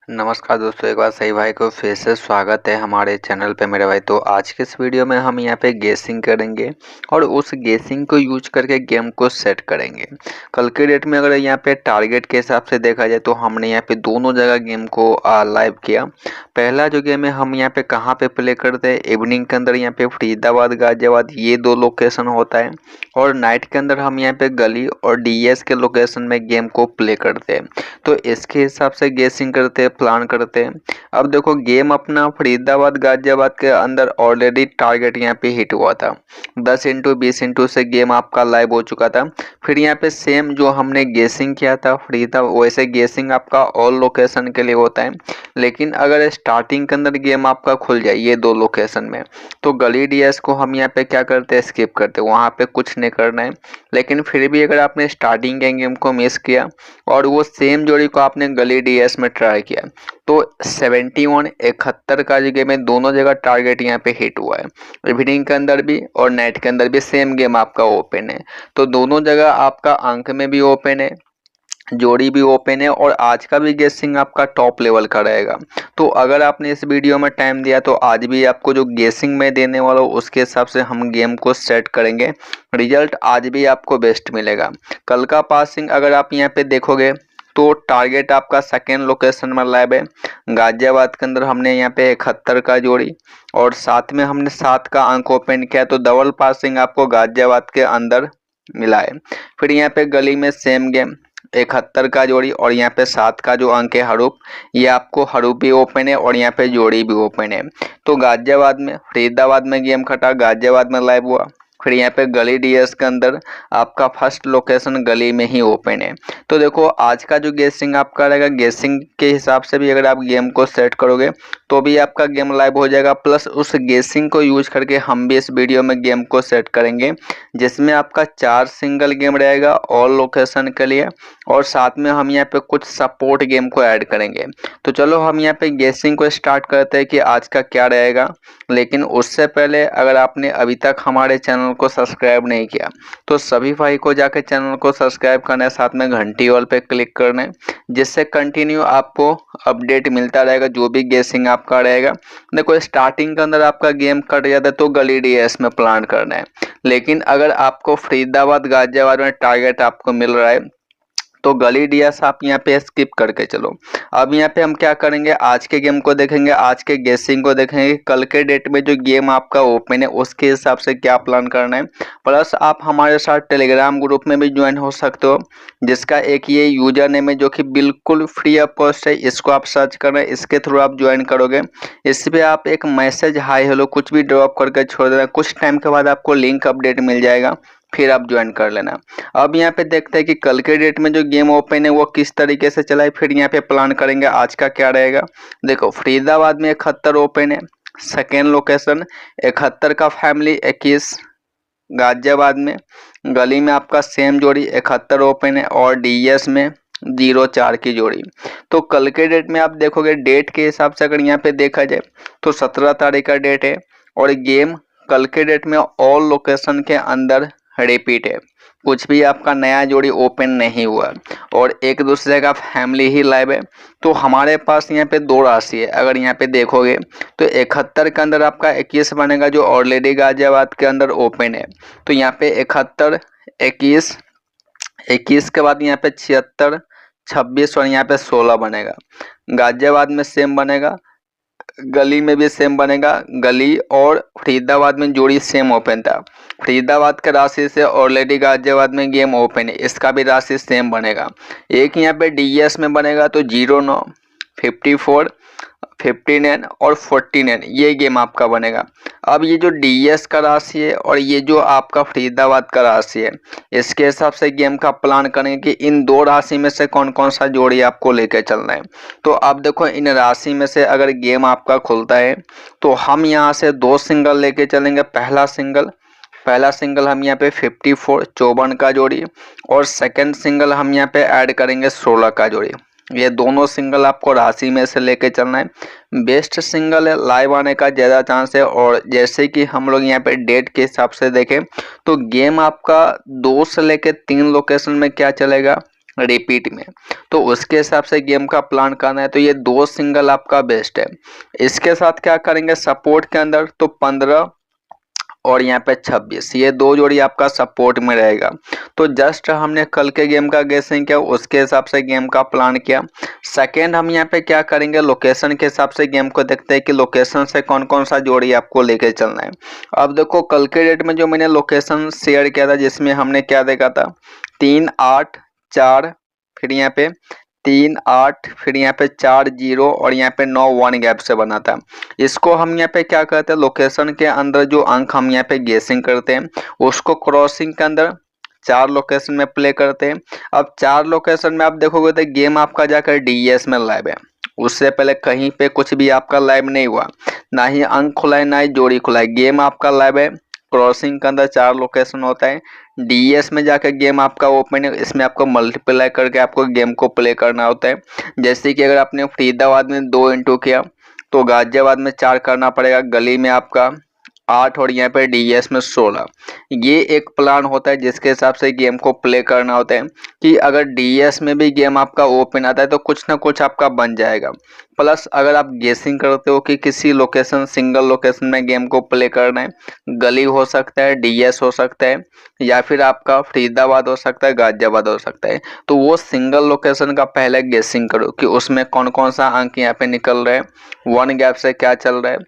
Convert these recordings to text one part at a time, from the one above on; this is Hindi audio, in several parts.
नमस्कार दोस्तों, एक बार सही भाई को फिर से स्वागत है हमारे चैनल पे मेरे भाई। तो आज के इस वीडियो में हम यहाँ पे गेसिंग करेंगे और उस गेसिंग को यूज करके गेम को सेट करेंगे। कल के डेट में अगर यहाँ पे टारगेट के हिसाब से देखा जाए तो हमने यहाँ पे दोनों जगह गेम को लाइव किया। पहला जो गेम है हम यहाँ पे कहाँ पे प्ले करते हैं, इवनिंग के अंदर यहाँ पे फरीदाबाद गाजियाबाद ये दो लोकेशन होता है, और नाइट के अंदर हम यहाँ पे गली और डीएस के लोकेशन में गेम को प्ले करते हैं। तो इसके हिसाब से गेसिंग करते हैं, प्लान करते हैं। अब देखो गेम अपना फरीदाबाद गाजियाबाद के अंदर ऑलरेडी टारगेट यहाँ पे हिट हुआ था। 10 इंटू 20 इंटू से गेम आपका लाइव हो चुका था। फिर यहाँ पे सेम जो हमने गेसिंग किया था फरीदाबाद, वैसे गेसिंग आपका ऑल लोकेशन के लिए होता है। लेकिन अगर स्टार्टिंग के अंदर गेम आपका खुल जाए ये दो लोकेशन में, तो गली डीएस को हम यहाँ पे क्या करते हैं, स्किप करते हैं, वहाँ पे कुछ नहीं करना है। लेकिन फिर भी अगर आपने स्टार्टिंग के गेम को मिस किया और वो सेम जोड़ी को आपने गली डीएस में ट्राई किया, तो 71 71 का जो गेम है दोनों जगह टारगेट यहाँ पे हिट हुआ है। इवनिंग के अंदर भी और नाइट के अंदर भी सेम गेम आपका ओपन है, तो दोनों जगह आपका अंक में भी ओपन है, जोड़ी भी ओपन है, और आज का भी गेसिंग आपका टॉप लेवल का रहेगा। तो अगर आपने इस वीडियो में टाइम दिया तो आज भी आपको जो गेसिंग में देने वाला हूँ उसके हिसाब से हम गेम को सेट करेंगे। रिजल्ट आज भी आपको बेस्ट मिलेगा। कल का पासिंग अगर आप यहाँ पे देखोगे तो टारगेट आपका सेकेंड लोकेशन में लाइव है। गाजियाबाद के अंदर हमने यहाँ पे 71 का जोड़ी और साथ में हमने 7 का अंक ओपन किया, तो डबल पासिंग आपको गाजियाबाद के अंदर मिला है। फिर यहाँ पे गली में सेम गेम 71 का जोड़ी और यहाँ पे 7 का जो अंक है हरूप, ये आपको हरूप भी ओपन है और यहाँ पे जोड़ी भी ओपन है। तो गाजियाबाद में फरीदाबाद में गेम खटा, गाजियाबाद में लाइव हुआ। फिर यहाँ पे गली डीएस के अंदर आपका फर्स्ट लोकेशन गली में ही ओपन है। तो देखो आज का जो गेसिंग आपका रहेगा, गेसिंग के हिसाब से भी अगर आप गेम को सेट करोगे तो भी आपका गेम लाइव हो जाएगा। प्लस उस गेसिंग को यूज करके हम भी इस वीडियो में गेम को सेट करेंगे, जिसमें आपका 4 सिंगल गेम रहेगा ऑल लोकेशन के लिए, और साथ में हम यहाँ पे कुछ सपोर्ट गेम को ऐड करेंगे। तो चलो हम यहाँ पे गेसिंग को स्टार्ट करते हैं कि आज का क्या रहेगा। लेकिन उससे पहले अगर आपने अभी तक हमारे चैनल को सब्सक्राइब नहीं किया तो सभी भाई को जाकर चैनल को सब्सक्राइब करना है, साथ में घंटी वाल पे क्लिक करना है, जिससे कंटिन्यू आपको अपडेट मिलता रहेगा जो भी गेसिंग आपका रहेगा। देखो स्टार्टिंग के अंदर आपका गेम कट जाता है तो गली डीएस में प्लान करना है। लेकिन अगर आपको फरीदाबाद गाजियाबाद में टारगेट आपको मिल रहा है तो गली डीएस आप यहाँ पे स्किप करके चलो। अब यहाँ पे हम क्या करेंगे, आज के गेम को देखेंगे, आज के गेसिंग को देखेंगे, कल के डेट में जो गेम आपका ओपन है उसके हिसाब से क्या प्लान करना है। प्लस आप हमारे साथ टेलीग्राम ग्रुप में भी ज्वाइन हो सकते हो, जिसका एक ये यूजर नेम है जो कि बिल्कुल फ्री ऑफ कॉस्ट है। इसको आप सर्च करना, इसके थ्रू आप ज्वाइन करोगे। इस पर आप एक मैसेज हाय हेलो कुछ भी ड्रॉप करके छोड़ देना, कुछ टाइम के बाद आपको लिंक अपडेट मिल जाएगा, फिर आप ज्वाइन कर लेना। अब यहाँ पे देखते हैं कि कल के डेट में जो गेम ओपन है वो किस तरीके से चला है, फिर यहाँ पे प्लान करेंगे आज का क्या रहेगा। देखो फरीदाबाद में 71 ओपन है, सेकेंड लोकेशन 71 का फैमिली 21। गाजियाबाद में गली में आपका सेम जोड़ी 71 ओपन है और डीएस में 04 की जोड़ी। तो कल के डेट में आप देखोगे डेट के हिसाब से अगर यहाँ पे देखा जाए तो 17 तारीख का डेट है, और गेम कल के डेट में ऑल लोकेशन के अंदर रिपीट है, कुछ भी आपका नया जोड़ी ओपन नहीं हुआ और एक दूसरे का फैमिली ही लाइव है। तो हमारे पास यहाँ पे दो राशि है, अगर यहाँ पे देखोगे तो 71 के अंदर आपका 21 बनेगा जो ऑलरेडी गाजियाबाद के अंदर ओपन है। तो यहाँ पे 71 21 21 के बाद यहाँ पे 76 26 और यहाँ पे 16 बनेगा। गाजियाबाद में सेम बनेगा, गली में भी सेम बनेगा। गली और फरीदाबाद में जोड़ी सेम ओपन था, फरीदाबाद के राशि से ऑलरेडी गाजियाबाद में गेम ओपन है, इसका भी राशि सेम बनेगा। एक यहाँ पे डीएस में बनेगा तो 09 54 59 और 49 ये गेम आपका बनेगा। अब ये जो डीएस का राशि है और ये जो आपका फरीदाबाद का राशि है, इसके हिसाब से गेम का प्लान करेंगे कि इन दो राशि में से कौन कौन सा जोड़ी आपको लेकर चलना है। तो अब देखो इन राशि में से अगर गेम आपका खुलता है तो हम यहाँ से दो सिंगल लेके चलेंगे। पहला सिंगल हम यहाँ पे 54 54 का जोड़ी, और सेकंड सिंगल हम यहाँ पे ऐड करेंगे 16 का जोड़ी। ये दोनों सिंगल आपको राशि में से लेके चलना है। बेस्ट सिंगल है, लाइव आने का ज़्यादा चांस है। और जैसे कि हम लोग यहाँ पे डेट के हिसाब से देखें तो गेम आपका 2 से लेके 3 लोकेशन में क्या चलेगा, रिपीट में, तो उसके हिसाब से गेम का प्लान करना है। तो ये 2 सिंगल आपका बेस्ट है। इसके साथ क्या करेंगे सपोर्ट के अंदर, तो 15 और यहाँ पे 26, ये 2 जोड़ी आपका सपोर्ट में रहेगा। तो जस्ट हमने कल के गेम का गेसिंग किया, उसके हिसाब से गेम का प्लान किया। सेकेंड हम यहाँ पे क्या करेंगे, लोकेशन के हिसाब से गेम को देखते हैं कि लोकेशन से कौन कौन सा जोड़ी आपको लेके चलना है। अब देखो कल के डेट में जो मैंने लोकेशन शेयर किया था, जिसमें हमने क्या देखा था, 3 8 4, फिर यहाँ पे 3 8, फिर यहाँ पे 4 0 और यहाँ पे 9 1 गैप से बना था। इसको हम यहाँ पे क्या करते हैं, लोकेशन के अंदर जो अंक हम यहाँ पे गेसिंग करते हैं, उसको क्रॉसिंग के अंदर 4 लोकेशन में प्ले करते हैं। अब 4 लोकेशन में आप देखोगे तो गेम आपका जाकर डीएस में लाइव है। उससे पहले कहीं पे कुछ भी आपका लाइव नहीं हुआ, ना ही अंक खुला है ना ही जोड़ी खुला है, गेम आपका लाइव है। क्रॉसिंग के अंदर 4 लोकेशन होता है, डीएस में जाकर गेम आपका ओपन है। इसमें आपको मल्टीप्लाई करके आपको गेम को प्ले करना होता है। जैसे कि अगर आपने फरीदाबाद में 2 इंटू किया तो गाजियाबाद में 4 करना पड़ेगा, गली में आपका 8 और यहाँ पे डीएस में 16। ये एक प्लान होता है जिसके हिसाब से गेम को प्ले करना होता है कि अगर डीएस में भी गेम आपका ओपन आता है तो कुछ ना कुछ आपका बन जाएगा। प्लस अगर आप गेसिंग करते हो कि किसी लोकेशन सिंगल लोकेशन में गेम को प्ले करना है, गली हो सकता है, डीएस हो सकता है, या फिर आपका फरीदाबाद हो सकता है, गाजियाबाद हो सकता है, तो वो सिंगल लोकेशन का पहले गेसिंग करो कि उसमें कौन कौन सा अंक यहाँ पे निकल रहे हैं, 1 गैप से क्या चल रहा है,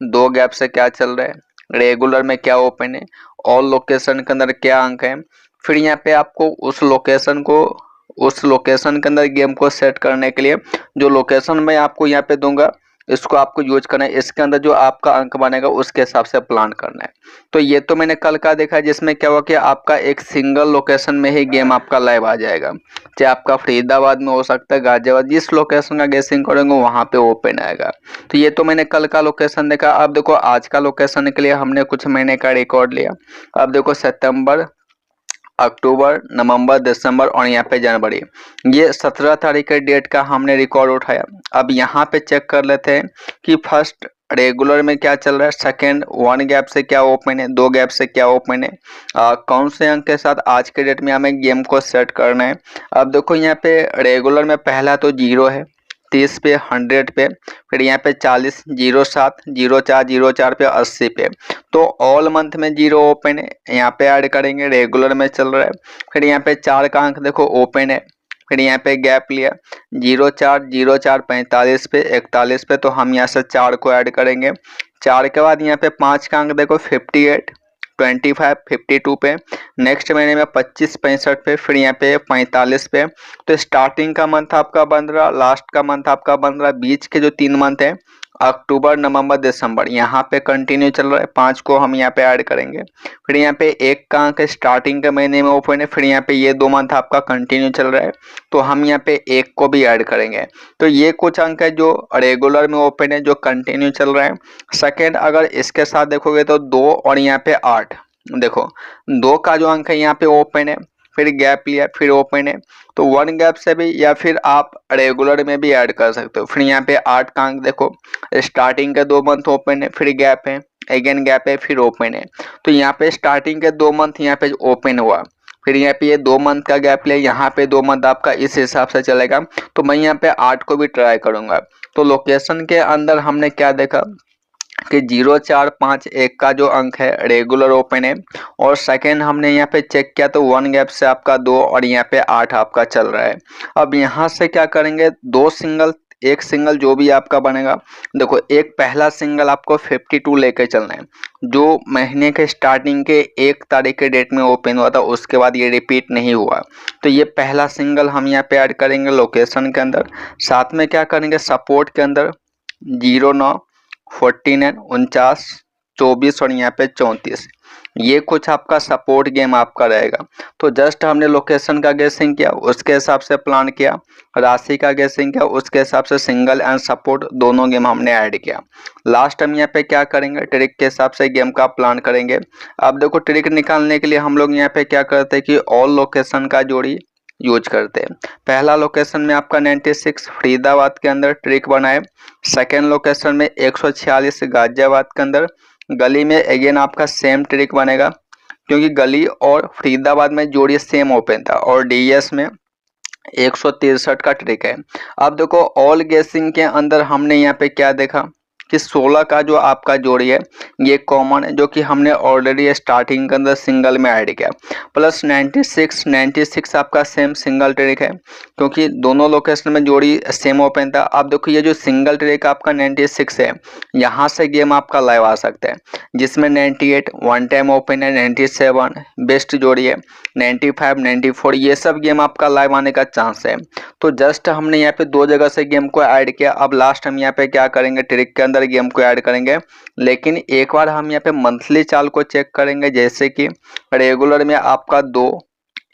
2 गैप से क्या चल रहा है, रेगुलर में क्या ओपन है, ऑल लोकेशन के अंदर क्या अंक है। फिर यहाँ पे आपको उस लोकेशन के अंदर गेम को सेट करने के लिए जो लोकेशन मैं आपको यहाँ पे दूंगा, इसको आपको यूज करना है। इसके अंदर जो आपका अंक बनेगा उसके हिसाब से प्लान करना है। तो ये तो मैंने कल का देखा, जिसमें क्या हुआ कि आपका एक सिंगल लोकेशन में ही गेम आपका लाइव आ जाएगा, चाहे आपका फरीदाबाद में हो सकता है, गाजियाबाद, जिस लोकेशन का गेसिंग करेंगे वहां पे ओपन आएगा। तो ये तो मैंने कल का लोकेशन देखा। अब देखो आज का लोकेशन के लिए हमने कुछ महीने का रिकॉर्ड लिया। अब देखो सितंबर, अक्टूबर, नवंबर, दिसंबर और यहाँ पे जनवरी, ये 17 तारीख के डेट का हमने रिकॉर्ड उठाया। अब यहाँ पे चेक कर लेते हैं कि फर्स्ट रेगुलर में क्या चल रहा है, सेकंड 1 गैप से क्या ओपन है, 2 गैप से क्या ओपन है, कौन से अंक के साथ आज के डेट में हमें गेम को सेट करना है। अब देखो यहाँ पे रेगुलर में पहला तो 0 है, 30 पे, 100 पे, फिर यहाँ पे 40, 07, 04, 04 पे, 80 पे। तो ऑल मंथ में 0 ओपन है, यहाँ पे ऐड करेंगे, रेगुलर में चल रहा है। फिर यहाँ पे 4 का अंक देखो ओपन है, फिर यहाँ पे गैप लिया 04, 04, 45 पे, 41 पे, तो हम यहाँ से 4 को ऐड करेंगे। 4 के बाद यहाँ पे 5 का अंक देखो 58, 25, 52 पे, नेक्स्ट महीने में 25, 65 पे, फिर यहाँ पे 45 पे। तो स्टार्टिंग का मंथ आपका बन रहा, लास्ट का मंथ आपका बन रहा, बीच के जो 3 मंथ है अक्टूबर, नवंबर, दिसंबर, यहाँ पे कंटिन्यू चल रहा है। 5 को हम यहाँ पे ऐड करेंगे। फिर यहाँ पे 1 का अंक स्टार्टिंग के महीने में ओपन है, फिर यहाँ पे ये 2 मंथ आपका कंटिन्यू चल रहा है, तो हम यहाँ पे 1 को भी ऐड करेंगे। तो ये कुछ अंक है जो रेगुलर में ओपन है, जो कंटिन्यू चल रहा है। सेकेंड अगर इसके साथ देखोगे तो 2 और यहाँ पे 8, देखो 2 का जो अंक है यहाँ पे ओपन है, फिर गैप लिया, फिर ओपन है, तो 1 गैप से भी या फिर आप रेगुलर में भी ऐड कर सकते हो। फिर यहाँ पे 8 का अंक देखो स्टार्टिंग के 2 मंथ ओपन है, फिर गैप है, अगेन गैप है, फिर ओपन है। तो यहाँ पे स्टार्टिंग के 2 मंथ यहाँ पे ओपन हुआ, फिर यहाँ पे ये 2 मंथ का गैप लिया, यहाँ पे 2 मंथ आपका इस हिसाब से चलेगा। तो मैं यहाँ पे 8 को भी ट्राई करूंगा। तो लोकेशन के अंदर हमने क्या देखा कि 0 4 5 1 का जो अंक है रेगुलर ओपन है, और सेकेंड हमने यहाँ पे चेक किया तो 1 गैप से आपका 2 और यहाँ पे 8 आपका चल रहा है। अब यहाँ से क्या करेंगे, 2 सिंगल, एक सिंगल जो भी आपका बनेगा, देखो एक पहला सिंगल आपको 52 लेके चलना है, जो महीने के स्टार्टिंग के 1 तारीख के डेट में ओपन हुआ था, उसके बाद ये रिपीट नहीं हुआ। तो ये पहला सिंगल हम यहाँ पे ऐड करेंगे लोकेशन के अंदर। साथ में क्या करेंगे, सपोर्ट के अंदर 09, 49, 49, 24 और यहाँ पे 34, ये कुछ आपका सपोर्ट गेम आपका रहेगा। तो जस्ट हमने लोकेशन का गेसिंग किया, उसके हिसाब से प्लान किया, राशि का गेसिंग किया, उसके हिसाब से सिंगल एंड सपोर्ट दोनों गेम हमने ऐड किया। लास्ट हम यहाँ पे क्या करेंगे, ट्रिक के हिसाब से गेम का प्लान करेंगे। अब देखो ट्रिक निकालने के लिए हम लोग यहाँ पे क्या करते हैं कि ऑल लोकेशन का जोड़ी यूज करते हैं। पहला लोकेशन में आपका 96 फरीदाबाद के अंदर ट्रिक बनाए, सेकेंड लोकेशन में 146 गाजियाबाद के अंदर, गली में अगेन आपका सेम ट्रिक बनेगा, क्योंकि गली और फरीदाबाद में जोड़ी सेम ओपन था, और डीएस में 163 का ट्रिक है। अब देखो ऑल गेसिंग के अंदर हमने यहाँ पे क्या देखा कि 16 का जो आपका जोड़ी है ये कॉमन है, जो कि हमने ऑलरेडी स्टार्टिंग के अंदर सिंगल में ऐड किया। प्लस 96 आपका सेम सिंगल ट्रिक है, क्योंकि दोनों लोकेशन में जोड़ी सेम ओपन था। अब देखो ये जो सिंगल ट्रिक आपका 96 है, यहाँ से गेम आपका लाइव आ सकता है, जिसमें 98 वन टाइम ओपन है, 97 बेस्ट जोड़ी है, 95 94 ये सब गेम आपका लाइव आने का चांस है। तो जस्ट हमने यहाँ पे 2 जगह से गेम को ऐड किया। अब लास्ट हम यहाँ पे क्या करेंगे, ट्रिक के अंदर गेम को ऐड करेंगे, लेकिन एक बार हम यहाँ पे मंथली चाल को चेक करेंगे। जैसे कि रेगुलर में आपका 2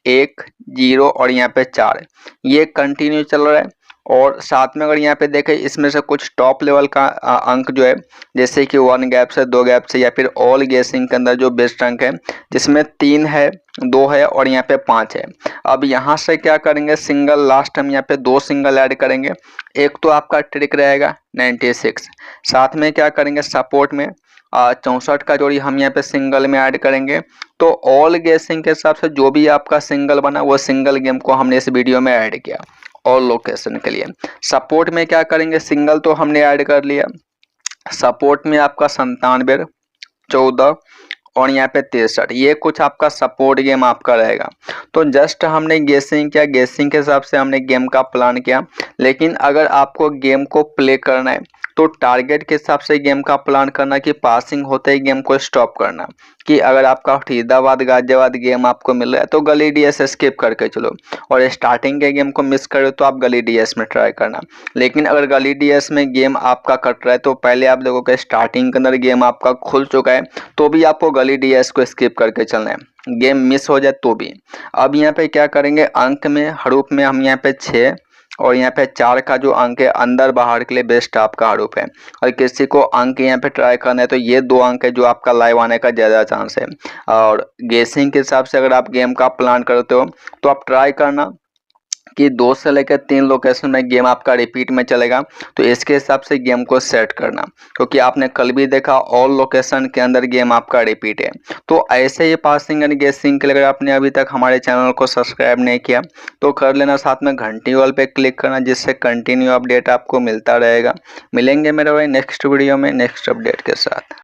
1 0 और यहाँ पे 4 ये कंटिन्यू चल रहा है। और साथ में अगर यहाँ पे देखें, इसमें से कुछ टॉप लेवल का अंक जो है, जैसे कि 1 गैप से 2 गैप से, या फिर ऑल गेसिंग के अंदर जो बेस्ट अंक है, जिसमें 3 है 2 है और यहाँ पे 5 है। अब यहाँ से क्या करेंगे, सिंगल लास्ट हम यहाँ पे 2 सिंगल ऐड करेंगे। एक तो आपका ट्रिक रहेगा 96, साथ में क्या करेंगे सपोर्ट में 64 का जोड़ी हम यहाँ पे सिंगल में ऐड करेंगे। तो ऑल गेसिंग के हिसाब से जो भी आपका सिंगल बना वो सिंगल गेम को हमने इस वीडियो में ऐड किया ऑल लोकेशन के लिए। सपोर्ट में क्या करेंगे, सिंगल तो हमने ऐड कर लिया, सपोर्ट में आपका 97 14 और यहाँ पे 63 ये कुछ आपका सपोर्ट गेम आपका रहेगा। तो जस्ट हमने गेसिंग किया, गेसिंग के हिसाब से हमने गेम का प्लान किया। लेकिन अगर आपको गेम को प्ले करना है तो टारगेट के हिसाब से गेम का प्लान करना, कि पासिंग होते ही गेम को स्टॉप करना। कि अगर आपका फरीदाबाद गाजियाबाद गेम आपको मिल रहा है तो गली डीएस स्किप करके चलो, और स्टार्टिंग के गेम को मिस करो तो आप गली डीएस में ट्राई करना। लेकिन अगर गली डीएस में गेम आपका कट रहा है तो पहले आप देखो कि स्टार्टिंग के अंदर गेम आपका खुल चुका है, तो भी आपको गली डीएस को स्किप करके चलना है, गेम मिस हो जाए तो भी। अब यहाँ पे क्या करेंगे, अंक में हरूफ में हम यहाँ पे 6 और यहाँ पे 4 का जो अंक है अंदर बाहर के लिए बेस्ट आपका हरूफ है। और किसी को अंक यहाँ पे ट्राई करना है तो ये 2 अंक है जो आपका लाइव आने का ज़्यादा चांस है। और गेसिंग के हिसाब से अगर आप गेम का प्लान करते हो तो आप ट्राई करना कि 2 से लेकर 3 लोकेशन में गेम आपका रिपीट में चलेगा, तो इसके हिसाब से गेम को सेट करना, क्योंकि आपने कल भी देखा ऑल लोकेशन के अंदर गेम आपका रिपीट है। तो ऐसे ही पासिंग एंड गेसिंग के लिए अगर आपने अभी तक हमारे चैनल को सब्सक्राइब नहीं किया तो कर लेना, साथ में घंटी वाल पे क्लिक करना, जिससे कंटिन्यू अपडेट आपको मिलता रहेगा। मिलेंगे मेरे भाई नेक्स्ट वीडियो में नेक्स्ट अपडेट के साथ।